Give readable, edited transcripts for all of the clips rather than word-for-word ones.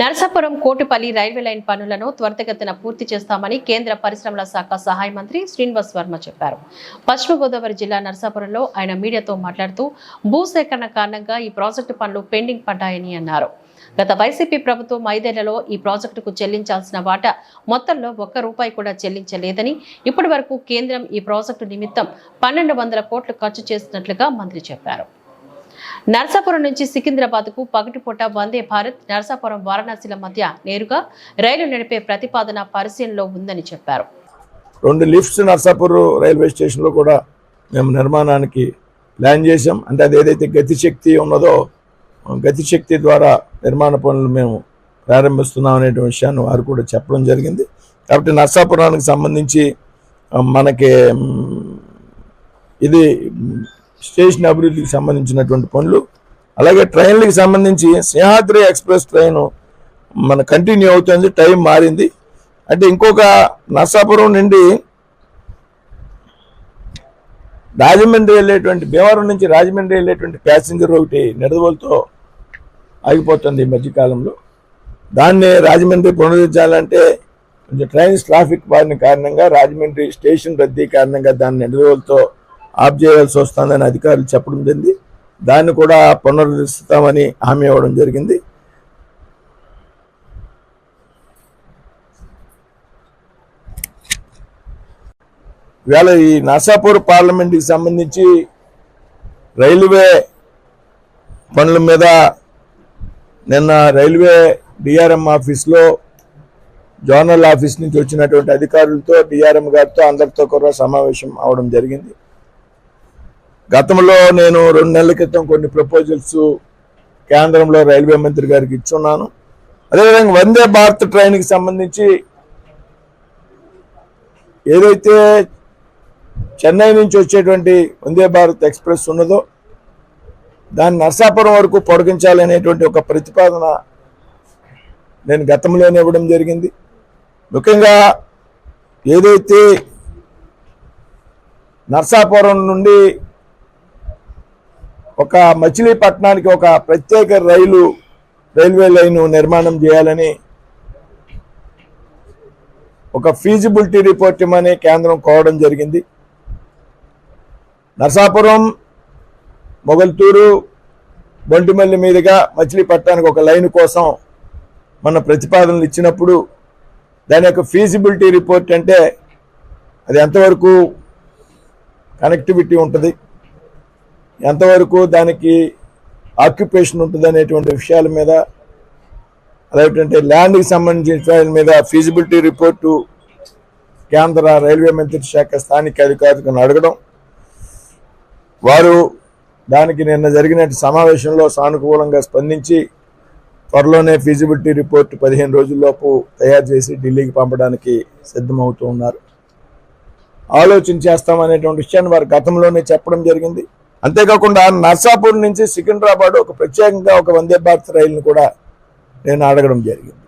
Narasapuram Kotipalli railway line పనులను త్వరితగతిన పూర్తి చేస్తామని కేంద్ర పరిశ్రమల శాఖ సహాయ మంత్రి శ్రీనివాస్ వర్మ చెప్పారు. పశ్చిమ గోదావరి జిల్లా నరసాపురంలో ఆయన మీడియాతో మాట్లాడుతూ భూసేకరణ కారణంగా ఈ ప్రాజెక్టు పనులు పెండింగ్ పడ్డాయని అన్నారు. గత వైసీపీ ప్రభుత్వం 5 ఏళ్లలో ఈ ప్రాజెక్టుకు చెల్లించాల్సిన వాటా మొత్తంలో ₹1 కూడా చెల్లించలేదని, ఇప్పటి వరకు కేంద్రం ఈ ప్రాజెక్టు నిమిత్తం 1200 కోట్లు ఖర్చు చేసినట్లుగా మంత్రి చెప్పారు. నరసాపురం నుంచి సికింద్రాబాద్ కు పగటిపూట వందే భారత్ నరసాపురం వారణాసిల మధ్య నేరుగా రైలు నడిపే ప్రతిపాదన పరిశీలనలో ఉందని చెప్పారు. 2 లిఫ్ట్స్ నరసాపురం రైల్వే స్టేషన్ లో కూడా మేము నిర్మాణానికి ప్లాన్ చేశాం. అంటే అది ఏదైతే గతిశక్తి ఉన్నదో గతిశక్తి ద్వారా నిర్మాణ పనులు మేము ప్రారంభిస్తున్నాం అనేటువంటి విషయాన్ని వారు కూడా చెప్పడం జరిగింది. కాబట్టి నరసాపురానికి సంబంధించి మనకి ఇది స్టేషన్ అభివృద్ధికి సంబంధించినటువంటి పనులు, అలాగే ట్రైన్లకు సంబంధించి సింహాద్రి ఎక్స్ప్రెస్ ట్రైన్ మన కంటిన్యూ అవుతుంది. టైం మారింది అంటే ఇంకొక నరసాపురం నుండి రాజమండ్రి వెళ్ళేటువంటి భీమవరం నుంచి రాజమండ్రి వెళ్ళేటువంటి ప్యాసింజర్ ఒకటి నిడదవోలుతో ఆగిపోతుంది ఈ మధ్యకాలంలో. దాన్ని రాజమండ్రి పునరుద్ధరించాలంటే కొంచెం ట్రైన్స్ ట్రాఫిక్ బారిన కారణంగా రాజమండ్రి స్టేషన్ రద్దీ కారణంగా దాన్ని నిడదవోలుతో ఆఫ్ చేయాల్సి వస్తుందని అధికారులు చెప్పడం జరిగింది. దాన్ని కూడా పునరుద్ధరిస్తామని హామీ ఇవ్వడం జరిగింది. ఇవాళ ఈ నరసాపూర్ పార్లమెంట్కి సంబంధించి రైల్వే పనుల మీద నిన్న రైల్వే డిఆర్ఎం ఆఫీస్లో జోనల్ ఆఫీస్ నుంచి వచ్చినటువంటి అధికారులతో డిఆర్ఎం గారితో అందరితో కూడా సమావేశం అవడం జరిగింది. గతంలో నేను 2 నెలల క్రితం కొన్ని ప్రపోజల్స్ కేంద్రంలో రైల్వే మంత్రి గారికి ఇచ్చున్నాను. అదేవిధంగా వందే భారత్ ట్రైన్కి సంబంధించి ఏదైతే చెన్నై నుంచి వచ్చేటువంటి వందే భారత్ ఎక్స్ప్రెస్ ఉన్నదో దాన్ని నరసాపురం వరకు పొడిగించాలనేటువంటి ఒక ప్రతిపాదన నేను గతంలోనే ఇవ్వడం జరిగింది. ముఖ్యంగా ఏదైతే నరసాపురం నుండి ఒక మచిలీపట్నానికి ఒక ప్రత్యేక రైల్వే లైన్ నిర్మాణం చేయాలని ఒక ఫీజిబిలిటీ రిపోర్ట్ ఇమ్మని కేంద్రం కోరడం జరిగింది. నరసాపురం మొగల్తూరు బొంటిమల్లి మీదుగా మచిలీపట్నానికి ఒక లైన్ కోసం మన ప్రతిపాదనలు ఇచ్చినప్పుడు దాని యొక్క ఫీజిబిలిటీ రిపోర్ట్ అంటే అది ఎంతవరకు కనెక్టివిటీ ఉంటుంది, ఎంతవరకు దానికి ఆక్యుపేషన్ ఉంటుంది అనేటువంటి విషయాల మీద, అదేంటంటే ల్యాండ్కి సంబంధించిన మీద ఫీజిబిలిటీ రిపోర్టు కేంద్ర రైల్వే మంత్రిత్వ శాఖ స్థానిక అధికారులను అడగడం, వారు దానికి నిన్న జరిగిన సమావేశంలో సానుకూలంగా స్పందించి త్వరలోనే ఫీజిబిలిటీ రిపోర్ట్ 15 రోజుల్లోపు తయారు చేసి ఢిల్లీకి పంపడానికి సిద్ధమవుతూ ఉన్నారు. ఆలోచన చేస్తామనేటువంటి విషయాన్ని వారు గతంలోనే చెప్పడం జరిగింది. అంతేకాకుండా నర్సాపూర్ నుంచి సికింద్రాబాద్ ఒక ప్రత్యేకంగా ఒక వందే భారత్ రైలును కూడా నేను అడగడం జరిగింది.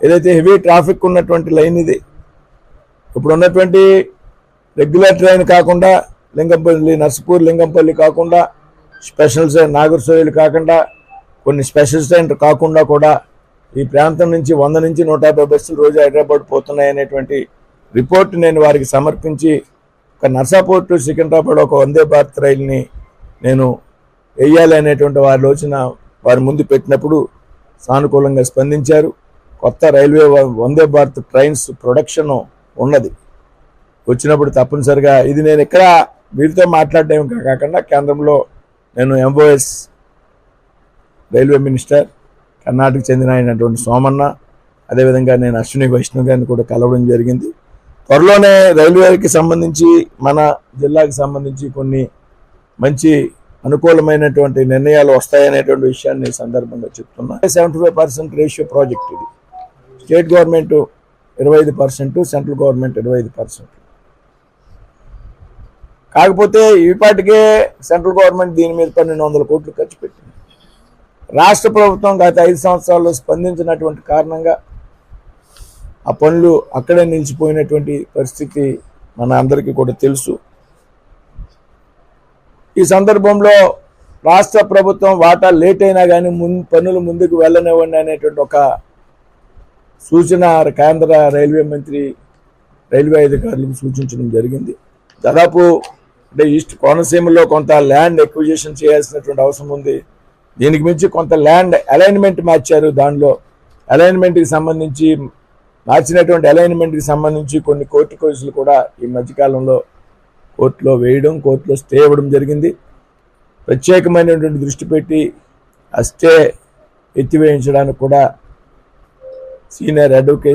ఏదైతే హెవీ ట్రాఫిక్ ఉన్నటువంటి లైన్ ఇది, ఇప్పుడు ఉన్నటువంటి రెగ్యులర్ ట్రైన్ కాకుండా లింగంపల్లి నర్సాపూర్ లింగంపల్లి కాకుండా స్పెషల్ ట్రైన్ నాగర్సోయిల్ కాకుండా కొన్ని స్పెషల్ ట్రైన్ కాకుండా కూడా ఈ ప్రాంతం నుంచి 100 నుంచి 150 బస్సులు రోజు హైదరాబాద్ పోతున్నాయి అనేటువంటి రిపోర్ట్ నేను వారికి సమర్పించి ఒక నర్సాపూర్ టు సికింద్రాబాద్ ఒక వందే భారత్ రైలుని నేను వేయాలి అనేటువంటి వారి ఆలోచన వారి ముందు పెట్టినప్పుడు సానుకూలంగా స్పందించారు. కొత్త railway Vande Bharat trains production ఉన్నది, వచ్చినప్పుడు తప్పనిసరిగా ఇది నేను ఇక్కడ వీరితో మాట్లాడడం కాకుండా కేంద్రంలో నేను ఎంఓఎస్ రైల్వే మినిస్టర్ కర్ణాటక చెందిన అయినటువంటి సోమన్న, అదేవిధంగా నేను అశ్విని వైష్ణవ్ గారిని కూడా కలవడం జరిగింది. త్వరలోనే రైల్వేకి సంబంధించి మన జిల్లాకి సంబంధించి కొన్ని మంచి అనుకూలమైనటువంటి నిర్ణయాలు వస్తాయనేటువంటి విషయాన్ని సందర్భంగా చెప్తున్నా. 75% రేషియో ప్రాజెక్ట్ ఇది. State government 25%, central government 25%. కాకపోతే ఈపాటికే సెంట్రల్ గవర్నమెంట్ దీని మీద 1200 కోట్లు ఖర్చు పెట్టింది. రాష్ట్ర ప్రభుత్వం గత 5 సంవత్సరాల్లో స్పందించినటువంటి కారణంగా ఆ పనులు అక్కడే నిలిచిపోయినటువంటి పరిస్థితి మన అందరికీ కూడా తెలుసు. ఈ సందర్భంలో రాష్ట్ర ప్రభుత్వం వాటా లేట్ అయినా కానీ పనులు ముందుకు వెళ్ళనివ్వండి అనేటువంటి ఒక సూచన కేంద్ర రైల్వే మంత్రి రైల్వే అధికారులకు సూచించడం జరిగింది. దాదాపు అంటే ఈస్ట్ కోనసీమలో కొంత ల్యాండ్ ఎక్విజిషన్ చేయాల్సినటువంటి అవసరం ఉంది. దీనికి మించి కొంత ల్యాండ్ అలైన్మెంట్ మార్చారు. దానిలో అలైన్మెంట్కి సంబంధించి మార్చినటువంటి అలైన్మెంట్కి సంబంధించి కొన్ని కోర్టు కేసులు కూడా ఈ మధ్యకాలంలో కోర్టులో వేయడం, కోర్టులో స్టే ఇవ్వడం జరిగింది. ప్రత్యేకమైనటువంటి దృష్టి పెట్టి ఆ స్టే ఎత్తివేయించడానికి కూడా సీనియర్ అడ్వకేట్